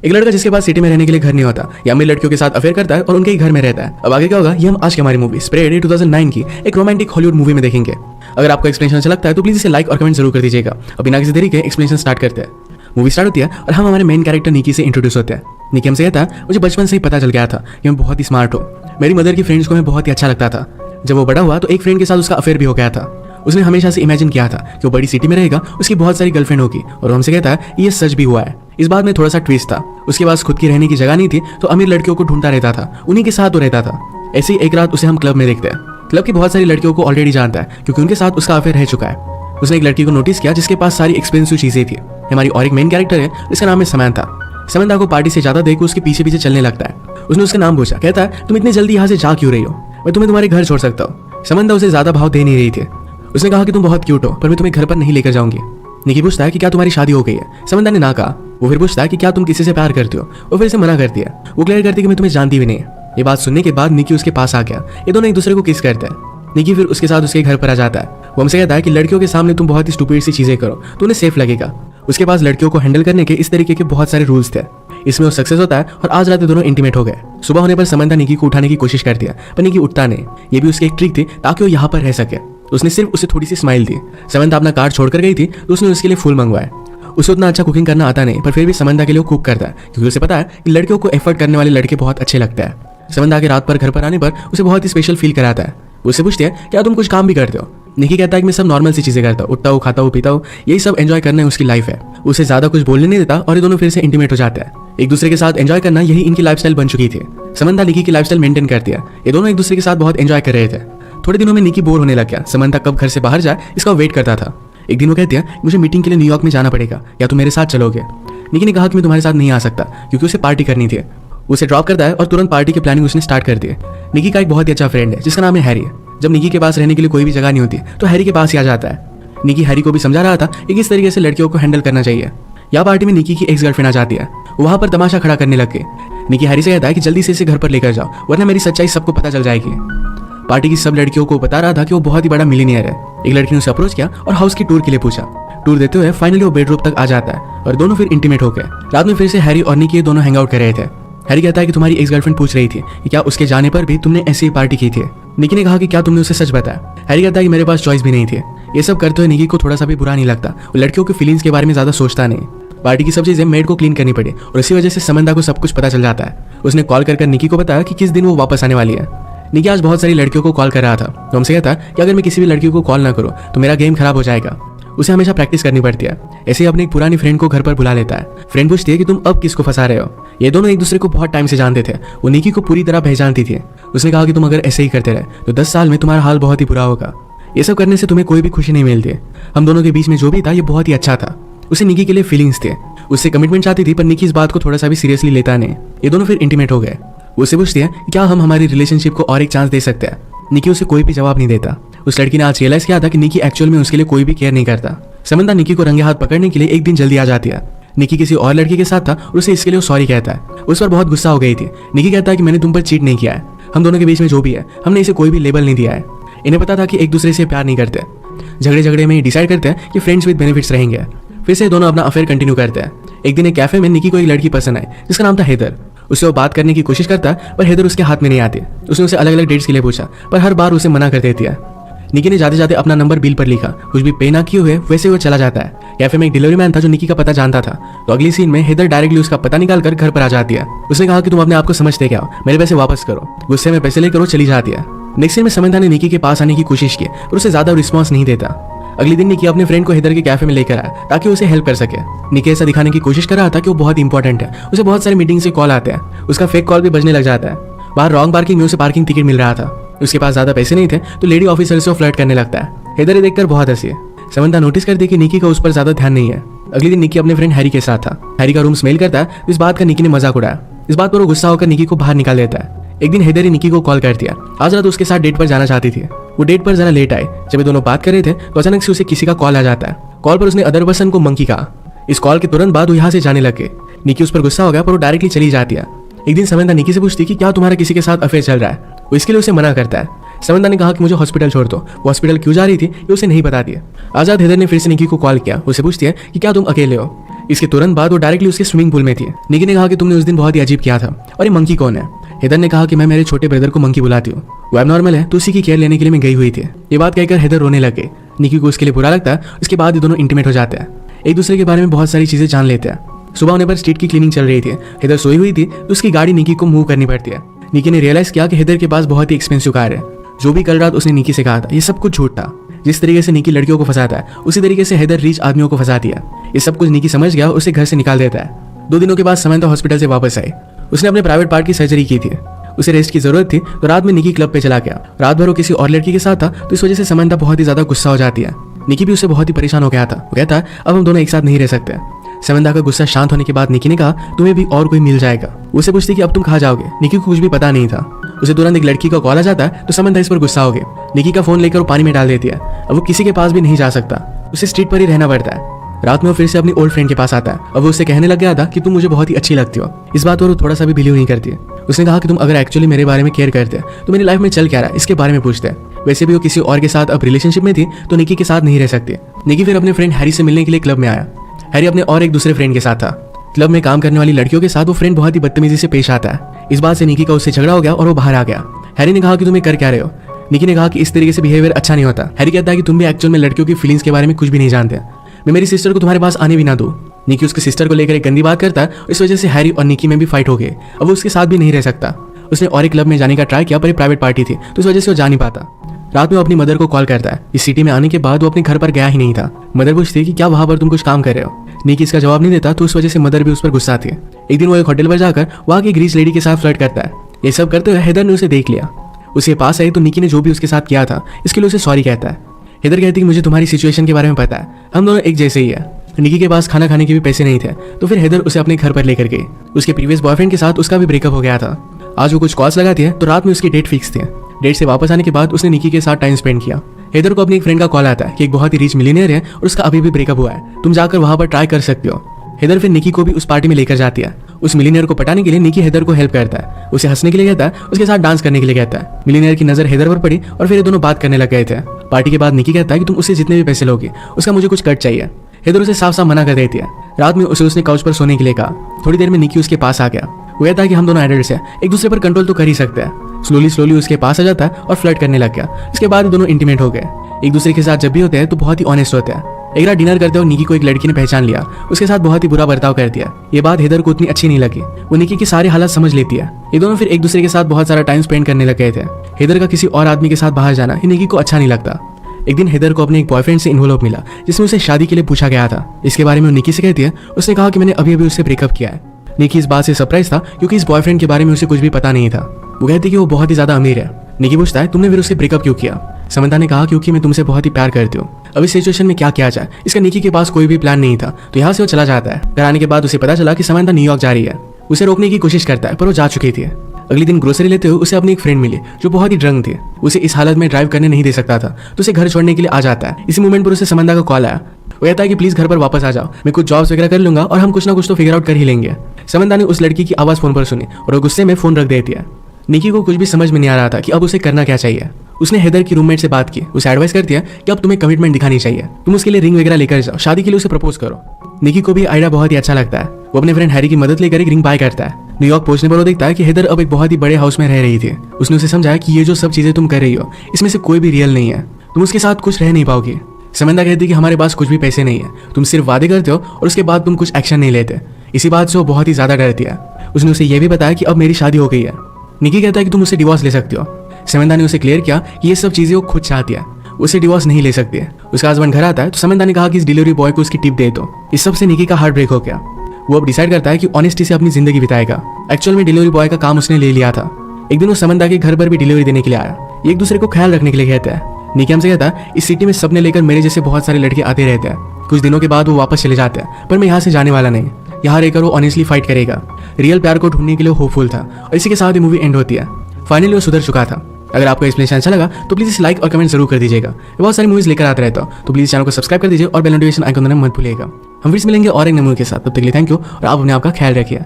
एक लड़का जिसके पास सिटी में रहने के लिए घर नहीं होता, या अमीर लड़कियों के साथ अफेयर करता है और उनके ही घर में रहता है। अब आगे क्या होगा ये हम आज की हमारी मूवी स्प्रेड 2009 की एक रोमांटिक हॉलीवुड मूवी में देखेंगे। अगर आपको एक्सप्लेनेशन अच्छा लगता है तो प्लीज इसे लाइक और कमेंट जरूर कर दीजिएगा। अब बिना किसी देरी के एक्सप्लेनेशन स्टार्ट करते हैं। मूवी स्टार्ट होती है और हम हमारे मेन कैरेक्टर निकी से इंट्रोड्यूस होते हैं। निकी हमसे कहता है मुझे बचपन से ही पता चल गया था कि मैं बहुत ही स्मार्ट हूँ। मेरी मदर की फ्रेंड्स को मैं बहुत ही अच्छा लगता था। जब वो बड़ा हुआ तो एक फ्रेंड के साथ उसका अफेयर भी हो गया था। उसने हमेशा से इमेजिन किया था कि वो बड़ी सिटी में रहेगा, उसकी बहुत सारी गर्लफ्रेंड होगी, और वो हमसे कहता है ये सच भी हुआ है। इस बात में थोड़ा सा ट्विस्ट था। उसके पास खुद की रहने की जगह नहीं थी तो अमीर लड़कियों को ढूंढता रहता था, उन्हीं के साथ वो रहता था। ऐसी एक रात उसे हम क्लब में देखते हैं। क्लब की बहुत सारी लड़कियों को ऑलरेडी जानता है क्योंकि उनके साथ उसका अफेयर रह चुका है। उसने एक लड़की को नोटिस किया जिसके पास सारी एक्सपेंसिव चीजें थी। हमारी और एक मेन कैरेक्टर है जिसका नाम है समंथा। समंथा को पार्टी से ज्यादा देख उसके पीछे पीछे चलने लगता है। उसने उसका नाम पूछा, कहता है तुम इतनी जल्दी यहाँ से जा क्यों रही हो, मैं तुम्हें तुम्हारे घर छोड़ सकता हूँ। समंथा उसे ज्यादा भाव दे नहीं रही थी। उसने कहा कि तुम बहुत क्यूट हो पर मैं तुम्हें घर पर नहीं लेकर जाऊंगी। निकी पूछता है कि क्या तुम्हारी शादी हो गई है। समंथा ने ना कहा। वो फिर पूछता है कि क्या तुम किसी से प्यार करते हो। वो फिर से मना करती है। वो क्लियर करती है कि मैं तुम्हें जानती भी नहीं। ये बात सुनने के बाद निकी उसके पास आ गया। ये दोनों एक दूसरे को किस करते हैं। निकी फिर उसके साथ उसके घर पर आ जाता है। वो हमसे कहता है कि लड़कियों के सामने तुम बहुत ही स्टूपिड सी चीजें करो तो उन्हें सेफ लगेगा। उसके पास लड़कियों को हैंडल करने के इस तरीके के बहुत सारे रूल्स थे। इसमें वो सक्सेस होता है और आज रात दोनों इंटीमेट हो गए। सुबह होने पर समंथा निकी को उठाने की कोशिश करती है पर निकी उठता नहीं। ये भी उसकी एक ट्रिक थी ताकि वो यहाँ पर रह सके। उसने सिर्फ उसे थोड़ी सी स्माइल दी। समंथा अपना कार्ड छोड़कर गई थी तो उसने उसके लिए फूल मंगवाए। उसे उतना अच्छा कुकिंग करना आता नहीं पर फिर भी समंथा के लिए कुक करता है क्योंकि उसे पता है कि लड़कियों को एफर्ट करने वाले लड़के बहुत अच्छे लगते हैं। समंथा के रात पर घर पर आने पर उसे बहुत ही स्पेशल फील कराता है। उससे पूछती है क्या तुम कुछ काम भी करते हो। निकी कहता है कि मैं सब नॉर्मल सी चीजें करता हूँ, उठता हूँ, खाता हूँ, पीता हूँ, यही सब एंजॉय करना उसकी लाइफ है। उसे ज्यादा कुछ बोलने नहीं देता और ये दोनों फिर से इंटीमेट हो जाते हैं। एक दूसरे के साथ एंजॉय करना यही इनकी लाइफस्टाइल बन चुकी थी। समंथा निकी की लाइफस्टाइल मेंटेन करती है। ये दोनों एक दूसरे के साथ बहुत एंजॉय कर रहे थे। थोड़े दिनों में निकी बोर होने लग गया। समंथा कब घर से बाहर जाए इसका वेट करता था। एक दिन वो कहती है मुझे मीटिंग के लिए न्यूयॉर्क में जाना पड़ेगा, या तुम मेरे साथ चलोगे। निकी ने कहा कि मैं तुम्हारे साथ नहीं आ सकता क्योंकि उसे पार्टी करनी थी। उसे ड्रॉप करता है और तुरंत पार्टी की प्लानिंग उसने स्टार्ट कर दी है। निकी का एक बहुत ही अच्छा फ्रेंड है जिसका नाम है हैरी। जब निकी के पास रहने के लिए कोई भी जगह नहीं होती तो हैरी के पास ही आ जाता है। निकी हैरी को भी समझा रहा था कि किस तरीके से लड़कियों को हैंडल करना चाहिए। यहाँ पार्टी में निकी की एक्स गर्लफ्रेंड आ जाती है। वहां पर तमाशा खड़ा करने लग गई। निकी हैरी से कहता है कि जल्दी से इसे घर पर लेकर जाओ वरना मेरी सच्चाई सबको पता चल जाएगी। पार्टी की सब लड़कियों को बता रहा था कि वो बहुत ही बड़ा मिलीनियर है। एक लड़की ने उसे अप्रोच किया और हाउस की टूर के लिए पूछा। टूर देते हुए फाइनली वो बेडरूम तक आ जाता है और दोनों फिर इंटीमेट हो गए। रात में फिर से हैरी और निकी दोनों हैंग आउट कर रहे थे। हैरी कहता है कि तुम्हारी एक्स गर्लफ्रेंड पूछ रही थी कि क्या उसके जाने पर भी तुमने ऐसी पार्टी की थी। निकी ने कहा कि क्या तुमने उसे सच बताया। हैरी कहता है कि मेरे पास चॉइस भी नहीं थी। ये सब करते हुए निकी को थोड़ा सा भी बुरा नहीं लगता। वो लड़कियों के फीलिंग्स के बारे में ज्यादा सोचता नहीं। पार्टी की सब चीजें मेड को क्लीन करनी पड़ी और इसी वजह से समंथा को सब कुछ पता चल जाता है। उसने कॉल कर निकी को बताया कि किस दिन वो वापस आने वाली है। निकी आज बहुत सारी लड़कियों को कॉल कर रहा था तो हमसे कहता कि अगर मैं किसी भी लड़की को कॉल ना करूं तो मेरा गेम खराब हो जाएगा। उसे हमेशा प्रैक्टिस करनी पड़ती है। ऐसे ही अपनी एक पुरानी फ्रेंड को घर पर बुला लेता है। फ्रेंड पूछती है कि तुम अब किसको फंसा रहे हो। ये दोनों एक दूसरे को बहुत टाइम से जानते थे। वो निकी को पूरी तरह पहचानती थी। उसने कहा कि तुम अगर ऐसे ही करते रहे तो 10 साल में तुम्हारा हाल बहुत ही बुरा होगा। ये सब करने से तुम्हें कोई भी खुशी नहीं मिलती। हम दोनों के बीच में जो भी था ये बहुत ही अच्छा था। उसे निकी के लिए फीलिंग्स थे। उससे कमिटमेंट चाहती थी पर निकी इस बात को थोड़ा सा भी सीरियसली लेता नहीं। ये दोनों फिर इंटीमेट हो गए। उससे पूछती है क्या हम हमारी रिलेशनशिप को और एक चांस दे सकते हैं। निकी उसे कोई भी जवाब नहीं देता। उस लड़की ने आज रियलाइज किया था कि निकी एक्चुअल में उसके लिए कोई भी केयर नहीं करता। समंथा निकी को रंगे हाथ पकड़ने के लिए एक दिन जल्दी आ जाती है। निकी किसी और लड़की के साथ था और उसे इसके लिए सॉरी कहता है। उस पर बहुत गुस्सा हो गई थी। निकी कहता है कि मैंने तुम पर चीट नहीं किया है। हम दोनों के बीच में जो भी है हमने इसे कोई भी लेबल नहीं दिया है। इन्हें पता था कि एक दूसरे से प्यार नहीं करते। झगड़े में डिसाइड करते हैं कि फ्रेंड्स विद बेनिफिट्स रहेंगे। फिर से दोनों अपना अफेयर कंटिन्यू करते हैं। एक दिन एक कैफे में निकी को एक लड़की पसंद आई जिसका नाम था हेदर। उससे वो बात करने की कोशिश करता है पर हेदर उसके हाथ में नहीं आती। उसने उसे अलग अलग डेट्स के लिए पूछा पर हर बार उसे मना कर देती है। निकी ने जाते जाते अपना नंबर बिल पर लिखा। कुछ भी पे ना किए हुए वैसे वो चला जाता है। कैफे में एक डिलीवरी मैन था जो निकी का पता जानता था। तो अगली सीन में हेदर डायरेक्टली उसका पता निकाल कर घर पर आ जाती है। उसने कहा कि तुम अपने आप को समझते क्या हो, मेरे पैसे वापस करो। गुस्से में पैसे लेकर वो चली जाती है। नेक्स्ट सीन में समंथा ने निकी के पास आने की कोशिश की पर उसे ज्यादा रिस्पॉन्स नहीं देता। अगले दिन निकी अपने फ्रेंड को हेदर के कैफे में लेकर आया ताकि उसे हेल्प कर सके। निकी ऐसा दिखाने की कोशिश कर रहा था कि वो बहुत इंपॉर्टेंट है। उसे बहुत सारे मीटिंग से कॉल आते हैं। उसका फेक कॉल भी बजने लग जाता है। बाहर रॉन्ग पार्किंग में उसे पार्किंग टिकट मिल रहा था। उसके पास ज्यादा पैसे नहीं थे तो लेडी ऑफिसर से फ्लर्ट करने लगता है। हेदर ये देखकर बहुत हंसी। समंथा नोटिस करती है कि निकी का उस पर ज्यादा ध्यान नहीं है। अगले दिन निकी अपने फ्रेंड हैरी के साथ था। हैरी का रूम स्मेल करता है। इस बात का निकी ने मजाक उड़ाया। इस बात पर वो गुस्सा होकर निकी को बाहर निकाल देता है। एक दिन हेदर निकी को कॉल कर दिया। आज रात उसके साथ डेट पर जाना चाहती थी। वो डेट पर जरा लेट आए। जब ये दोनों बात कर रहे थे तो अचानक से उसे किसी का कॉल आ जाता है। कॉल पर उसने अदर पर्सन को मंकी कहा। इस कॉल के तुरंत बाद वो यहाँ से जाने लगे। निकी उस पर गुस्सा हो गया पर वो डायरेक्टली चली जाती है। एक दिन समंथा निकी से पूछती कि क्या तुम्हारा किसी के साथ अफेयर चल रहा है। वो इसके लिए उसे मना करता है। समंथा ने कहा कि मुझे हॉस्पिटल छोड़ दो। वो हॉस्पिटल क्यों जा रही थी ये उसे नहीं बताती है। आजाद हेदर ने फिर से निकी को कॉल किया। उसे पूछती है कि क्या तुम अकेले हो। इसके तुरंत बाद वो डायरेक्टली उसके स्विमिंग पूल में थी। निकी ने कहा कि तुमने उस दिन बहुत ही अजीब किया था और ये मंकी कौन है। हेदर ने कहा कि मैं मेरे छोटे ब्रदर को मंकी बुलाती हूँ, वो एबनॉर्मल है तो उसी की केयर लेने के लिए मैं गई हुई थी। ये बात कहकर हेदर रोने लगे। निकी को उसके लिए बुरा लगता है। उसके बाद ये दोनों इंटीमेट हो जाते हैं, एक दूसरे के बारे में बहुत सारी चीजें जान लेते हैं। सुबह होने पर स्ट्रीट की क्लीनिंग चल रही थी। हेदर सोई हुई थी तो उसकी गाड़ी निकी को मूव करनी पड़ती है। निकी ने रियलाइज किया कि हेदर के पास बहुत ही एक्सपेंसिव कार है। जो भी कल रात उसने निकी से कहा था ये सब कुछ झूठ था। जिस तरीके से निकी लड़कियों को फंसाता है उसी तरीके से हेदर रिच आदमियों को फंसाती है। ये सब कुछ निकी समझ गया, उसे घर से निकाल देता है। 2 दिनों के बाद समंथा हॉस्पिटल से वापस आई। उसने अपने प्राइवेट पार्ट की सर्जरी की थी। उसे रेस्ट की जरूरत थी तो रात में निकी क्लब पे चला गया। रात भर वो किसी और लड़की के साथ था तो इस वजह से समंथा बहुत ही ज्यादा गुस्सा हो जाती है। निकी भी उससे बहुत ही परेशान हो गया था। वो कहता है अब हम दोनों एक साथ नहीं रह सकते। समंथा का गुस्सा शांत होने के बाद निकी ने कहा तुम्हें भी और कोई मिल जाएगा। उसे पूछती कि अब तुम कहाँ जाओगे। निकी को कुछ भी पता नहीं था। उसे तुरंत एक लड़की का कॉल आ जाता है तो समंथा इस पर गुस्सा हो गई। निकी का फोन लेकर वो पानी में डाल देती है। अब वो किसी के पास भी नहीं जा सकता, उसे स्ट्रीट पर ही रहना पड़ता है। रात में वो फिर से अपनी ओल्ड फ्रेंड के पास आता है। अब वो उससे कहने लग गया था कि तुम मुझे बहुत ही अच्छी लगती हो। इस बात पर वो थोड़ा सा भी बिलीव नहीं करती। उसने कहा कि तुम अगर एक्चुअली मेरे बारे में केयर करते तो मेरी लाइफ में चल क्या रहा है इसके बारे में पूछते। वैसे भी वो किसी और के साथ अब रिलेशनशिप में थी तो निकी के साथ नहीं रह सकती। निकी फिर अपने फ्रेंड हैरी से मिलने के लिए क्लब में आया। हैरी अपने और एक दूसरे फ्रेंड के साथ था। क्लब में काम करने वाली लड़कियों के साथ वो फ्रेंड बहुत ही बदतमीजी से पेश आता है। इस बात से निकी का उससे झगड़ा हो गया और वो बाहर आ गया। हैरी ने कहा कि तुम ये कर क्या रहे हो। निकी ने कहा कि इस तरीके से बिहेवियर अच्छा नहीं होता। हैरी कहता है कि तुम भी एक्चुअल में लड़कियों की फीलिंग्स के बारे में कुछ भी नहीं जानते। मैं मेरी सिस्टर को तुम्हारे पास आने भी ना दूं। निकी उसकी सिस्टर को लेकर एक गंदी बात करता है। इस वजह से हैरी और निकी में भी फाइट हो गई। अब वो उसके साथ भी नहीं रह सकता। उसने और एक क्लब में जाने का ट्राई किया पर एक प्राइवेट पार्टी थी तो इस वजह से वो जा नहीं पाता। रात में वो अपनी मदर को कॉल करता है। इस सिटी में आने के बाद वो अपने घर पर गया ही नहीं था। मदर पूछती कि क्या वहां पर तुम कुछ काम कर रहे हो। निकी इसका जवाब नहीं देता तो उस वजह से मदर भी उस पर गुस्सा थी। एक दिन वो एक होटल पर जाकर वहां की ग्रीस लेडी के साथ फ्लर्ट करता है। ये सब करते हुए हेदर ने उसे देख लिया। उसके पास आई तो निकी ने जो भी उसके साथ किया था इसके लिए उसे सॉरी कहता है। हेदर कहती कि मुझे तुम्हारी सिचुएशन के बारे में पता है, हम दोनों एक जैसे ही है। निकी के पास खाना खाने के भी पैसे नहीं थे तो फिर हेदर उसे अपने घर पर लेकर गई। उसके प्रीवियस बॉयफ्रेंड के साथ उसका भी ब्रेकअप हो गया था। आज वो कुछ कॉल्स लगाती है तो रात में उसकी डेट फिक्स थी। डेट से वापस आने के बाद उसने निकी के साथ टाइम स्पेंड किया। हेदर को अपनी एक फ्रेंड का कॉल आता है कि एक बहुत ही रिच मिलियनियर है और उसका अभी भी ब्रेकअप हुआ है, तुम जाकर वहां पर ट्राई कर सकते हो। हेदर फिर निकी को भी उस पार्टी में लेकर जाती है। उस मिलियनियर को पटाने के लिए निकी हेदर को हेल्प करता है। उसे हंसने के लिए कहता है, उसके साथ डांस करने के लिए कहता है। मिलियनियर की नजर हेदर पर पड़ी और फिर ये दोनों बात करने लग गए थे। पार्टी के बाद निकी कहता है कि तुम उसे जितने भी पैसे लोगे उसका मुझे कुछ कट चाहिए। हेदर उसे साफ साफ मना कर देती है। रात में उसे उसने काउच पर सोने के लिए कहा। थोड़ी देर में निकी उसके पास आ गया। वो कहता है कि हम दोनों एडल्ट्स हैं, एक दूसरे पर कंट्रोल तो कर ही सकते हैं। स्लोली उसके पास आ जाता है और फ्लर्ट करने लग गया। इसके बाद दोनों इंटीमेट हो गए। एक दूसरे के साथ जब भी होते हैं तो बहुत ही ऑनेस्ट होते हैं। एक रात डिनर करते हुए निकी को एक लड़की ने पहचान लिया। उसके साथ बहुत ही बुरा बर्ताव कर दिया। ये बात हेदर को उतनी अच्छी नहीं लगी। वो निकी की सारे हालात समझ लेती है। ये दोनों फिर एक दूसरे के साथ बहुत सारा टाइम स्पेंड करने लग गए थे। हेदर का किसी और आदमी के साथ बाहर जाना ही निकी को अच्छा नहीं लगता। एक दिन हेदर को अपने एक बॉयफ्रेंड से इन्वॉल्व मिला जिसमें उसे शादी के लिए पूछा गया था। इसके बारे में वो निकी से कहती है। उसने कहा कि मैंने अभी अभी उससे ब्रेकअप किया है। निकी इस बात से सरप्राइज था क्योंकि इस बॉयफ्रेंड के बारे में उसे कुछ भी पता नहीं था। वो कहती कि वो बहुत ही ज्यादा अमीर है। निकी पूछता है तुमने फिर उससे ब्रेकअप क्यों किया। समंथा ने कहा क्योंकि मैं तुमसे बहुत ही प्यार करती हूँ। अब इस सिचुएशन में क्या किया जाए, इसका निकी के पास कोई भी प्लान नहीं था तो यहाँ से वो चला जाता है। घर आने के बाद उसे पता चला कि समंथा न्यूयॉर्क जा रही है। उसे रोकने की कोशिश करता है पर वो जा चुकी थी। अगले दिन ग्रोसरी लेते हुए उसे अपनी एक फ्रेंड मिली जो बहुत ही ड्रंक थी। उसे इस हालत में ड्राइव करने नहीं दे सकता था तो उसे घर छोड़ने के लिए आ जाता है। इसी मोमेंट पर उसे समंथा का कॉल आया। वो कहता है कि प्लीज घर पर वापस आ जाओ, मैं कुछ जॉब्स वगैरह कर लूंगा और हम कुछ ना कुछ तो फिगर आउट कर ही लेंगे। समंथा ने उस लड़की की आवाज फोन पर सुनी और वो गुस्से में फोन रख देती है। निकी को कुछ भी समझ में नहीं आ रहा था कि अब उसे करना क्या चाहिए। उसने हेदर की रूममेट से बात की। उसे एडवाइस करती है कि अब तुम्हें कमिटमेंट दिखानी चाहिए, तुम उसके लिए रिंग वगैरह लेकर जाओ, शादी के लिए उसे प्रपोज करो। निकी को भी आइडिया बहुत ही अच्छा लगता है। वो अपने फ्रेंड हैरी की मदद लेकर एक रिंग बाय करता है। न्यूयॉर्क पहुंचने पर वो देखता है कि हेदर अब एक बहुत ही बड़े हाउस में रह रही थी। उसने उसे समझाया कि ये जो सब चीजें तुम कर रही हो इसमें से कोई भी रियल नहीं है, तुम उसके साथ कुछ रह नहीं पाओगी। समंथा कहती है कि हमारे पास कुछ भी पैसे नहीं है, तुम सिर्फ वादे करते हो और उसके बाद तुम कुछ एक्शन नहीं लेते। इसी बात से वो बहुत ही ज्यादा डरती है। उसने उसे यह भी बताया कि अब मेरी शादी हो गई है। निकी कहता है कि तुम उसे डिवोर्स ले सकती हो। समंथा ने उसे क्लियर किया कि ये सब चीजें वो खुद चाहती है, उसे डिवोर्स नहीं ले सकती है। उसका हस्बैंड घर आता है तो समंथा ने कहा कि इस डिलीवरी बॉय को उसकी टिप दे दो। इस सब से निकी का हार्ट ब्रेक हो गया। वो अब डिसाइड करता है कि ऑनेस्टी से अपनी जिंदगी बिताएगा। एक्चुअल में डिलीवरी बॉय का काम उसने ले लिया था। एक दिन वो समंथा के घर पर भी डिलीवरी देने के लिए आया। एक दूसरे को ख्याल रखने के लिए कहता है। निकी हमसे कहता है इस सिटी में सबने लेकर मेरे जैसे बहुत सारे लड़के आते रहते हैं। कुछ दिनों के बाद वो वापस चले जाते हैं पर मैं यहाँ से जाने वाला नहीं। यहाँ रहकर वो ऑनेस्टली फाइट करेगा। रियल प्यार को ढूंढने के लिए होपफुल था और इसी के साथ ही मूवी एंड होती है। फाइनली वो सुधर चुका था। अगर आपको एक्सप्लेनेशन अच्छा लगा तो प्लीज इसे लाइक और कमेंट जरूर कर दीजिएगा। बहुत सारी मूवीज लेकर आते रहता हूँ तो प्लीज चैनल को सब्सक्राइब कर दीजिए और बेल नोटिफिकेशन आइकन दबाना मत भूलिएगा। हम फिर से मिलेंगे और एक नए मूवी के साथ। तब तक के लिए थैंक यू और आप अपने आप का ख्याल रखिए।